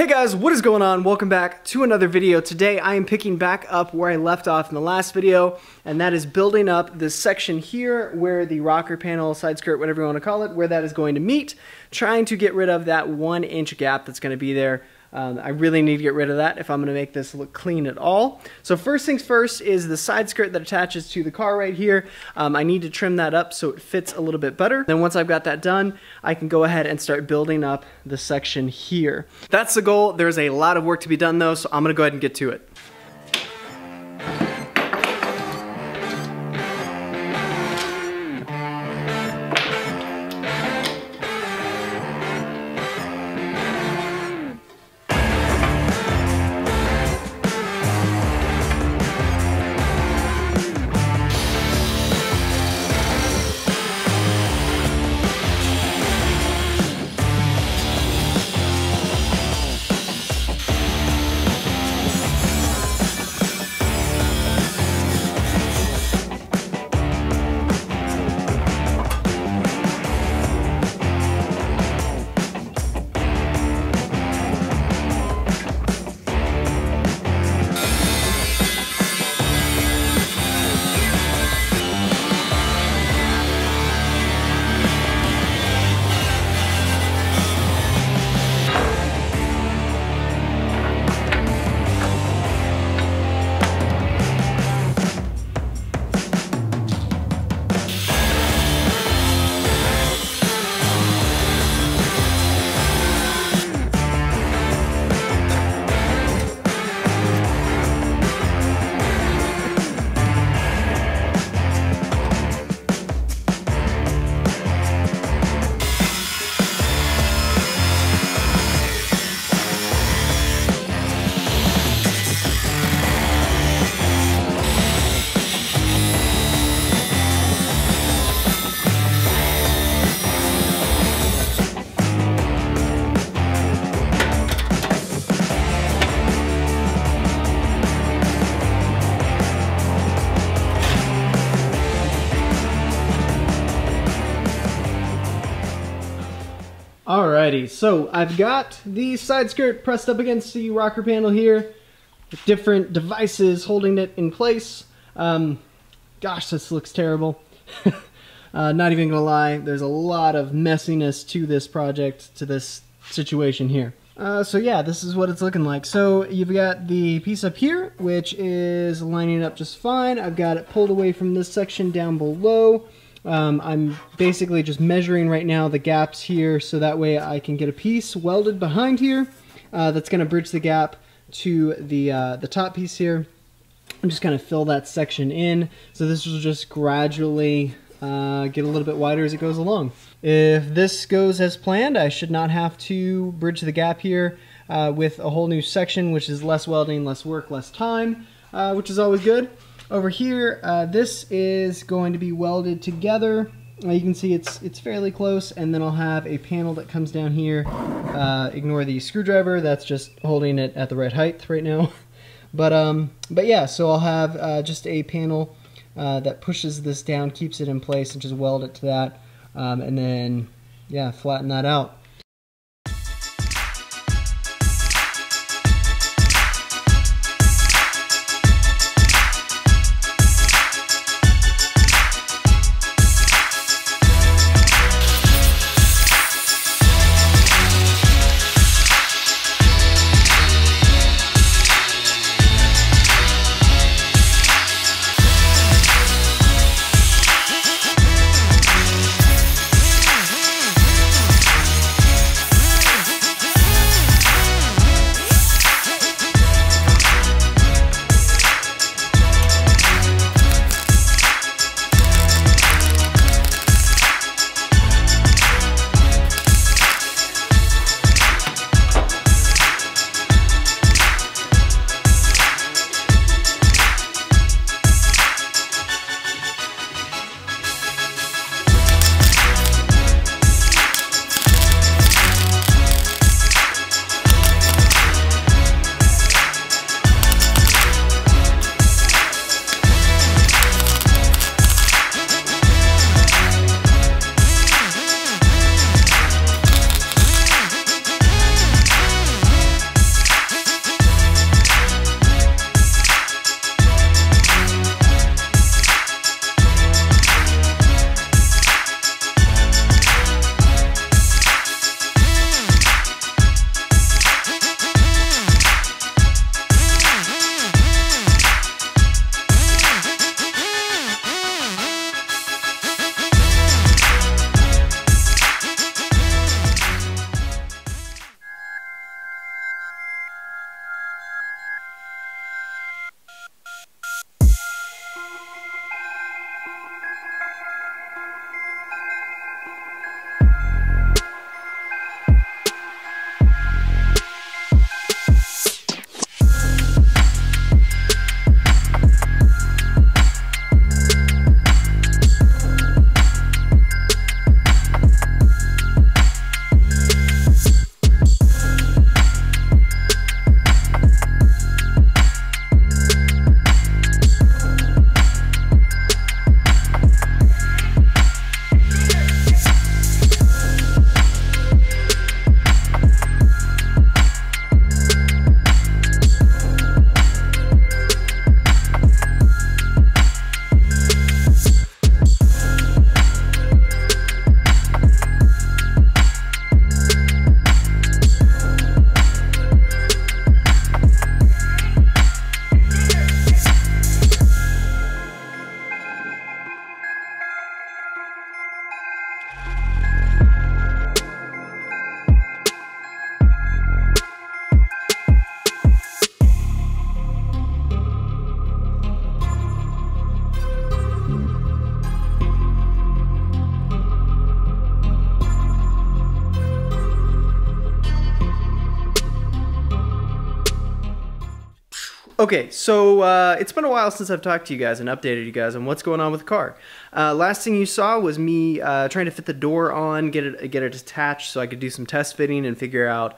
guys, what is going on? Welcome back to another video. Today I am picking back up where I left off in the last video, and that is building up this section here where the rocker panel, side skirt, whatever you want to call it, where that is going to meet, trying to get rid of that 1 inch gap that's going to be there. I really need to get rid of that if I'm going to make this look clean at all. So first things first is the side skirt that attaches to the car right here. I need to trim that up so it fits a little bit better. Then once I've got that done, I can go ahead and start building up the section here. That's the goal. There's a lot of work to be done though, so I'm going to go ahead and get to it. Alrighty, so I've got the side skirt pressed up against the rocker panel here with different devices holding it in place. Gosh, this looks terrible. Not even gonna lie, there's a lot of messiness to this project, to this situation here. So yeah, this is what it's looking like. So you've got the piece up here, which is lining up just fine. I've got it pulled away from this section down below. I'm basically just measuring right now the gaps here so that way I can get a piece welded behind here that's going to bridge the gap to the top piece here. I'm just going to fill that section in, so this will just gradually get a little bit wider as it goes along. If this goes as planned, I should not have to bridge the gap here with a whole new section, which is less welding, less work, less time, which is always good. Over here, this is going to be welded together. You can see it's fairly close, and then I'll have a panel that comes down here. Ignore the screwdriver, that's just holding it at the right height right now. But yeah, so I'll have just a panel that pushes this down, keeps it in place, and just weld it to that, and then yeah, flatten that out. Okay, so it's been a while since I've talked to you guys and updated you guys on what's going on with the car. Last thing you saw was me trying to fit the door on, get it attached so I could do some test fitting and figure out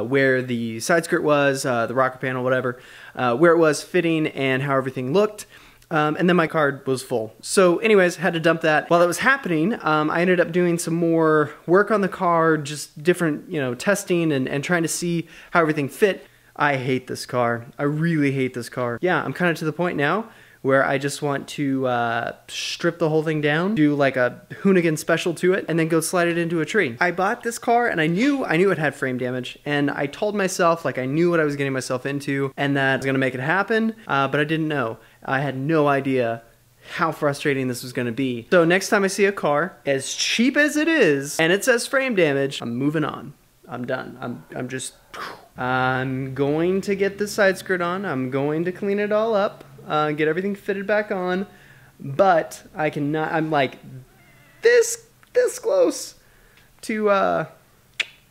where the side skirt was, the rocker panel, whatever, where it was fitting and how everything looked. And then my card was full. So anyways, had to dump that. While that was happening, I ended up doing some more work on the car, just different, testing and trying to see how everything fit. I hate this car. I really hate this car. Yeah, I'm kind of to the point now where I just want to strip the whole thing down, do like a Hoonigan special to it, and then go slide it into a tree. I bought this car and I knew it had frame damage, and I told myself like I knew what I was getting myself into and that I was gonna make it happen, but I didn't know. I had no idea how frustrating this was gonna be. So next time I see a car, as cheap as it is, and it says frame damage, I'm moving on. I'm done. I'm going to get the side skirt on. I'm going to clean it all up. Get everything fitted back on, but I cannot. I'm like this close to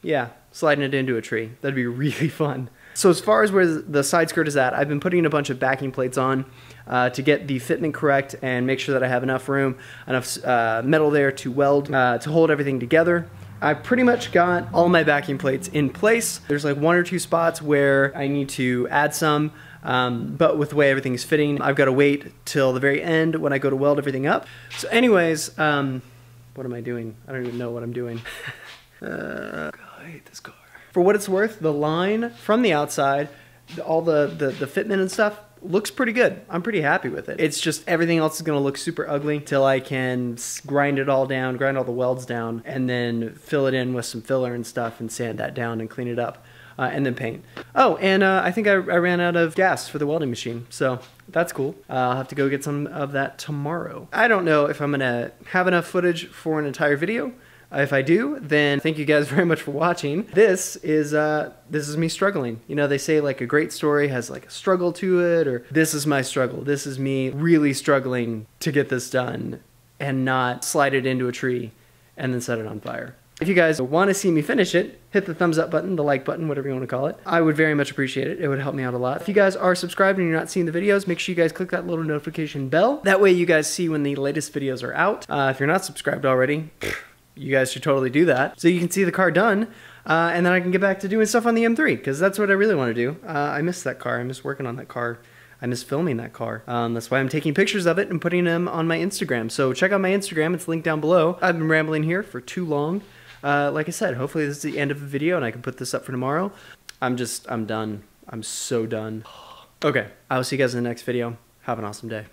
yeah, sliding it into a tree. That'd be really fun. So as far as where the side skirt is at, I've been putting a bunch of backing plates on to get the fitment correct and make sure that I have enough room, enough metal there to weld to hold everything together. I pretty much got all my backing plates in place. There's like 1 or 2 spots where I need to add some. But with the way everything's fitting, I've got to wait till the very end when I go to weld everything up. So anyways, what am I doing? I don't even know what I'm doing. God, I hate this car. For what it's worth, the line from the outside, all the fitment and stuff, looks pretty good. I'm pretty happy with it. It's just everything else is gonna look super ugly till I can grind it all down, grind all the welds down, and then fill it in with some filler and stuff and sand that down and clean it up. And then paint. Oh, and I think I ran out of gas for the welding machine, so that's cool. I'll have to go get some of that tomorrow. I don't know if I'm gonna have enough footage for an entire video. If I do, then thank you guys very much for watching. This is me struggling. You know, they say like a great story has like a struggle to it, or this is my struggle. This is me really struggling to get this done and not slide it into a tree and then set it on fire. If you guys want to see me finish it, hit the thumbs up button, the like button, whatever you want to call it. I would very much appreciate it. It would help me out a lot. If you guys are subscribed and you're not seeing the videos, make sure you guys click that little notification bell. That way you guys see when the latest videos are out. If you're not subscribed already, you guys should totally do that. So you can see the car done, and then I can get back to doing stuff on the M3, because that's what I really want to do. I miss that car. I miss working on that car. I miss filming that car. That's why I'm taking pictures of it and putting them on my Instagram. So check out my Instagram. It's linked down below. I've been rambling here for too long. Like I said, hopefully this is the end of the video and I can put this up for tomorrow. I'm done. I'm so done. Okay, I will see you guys in the next video. Have an awesome day.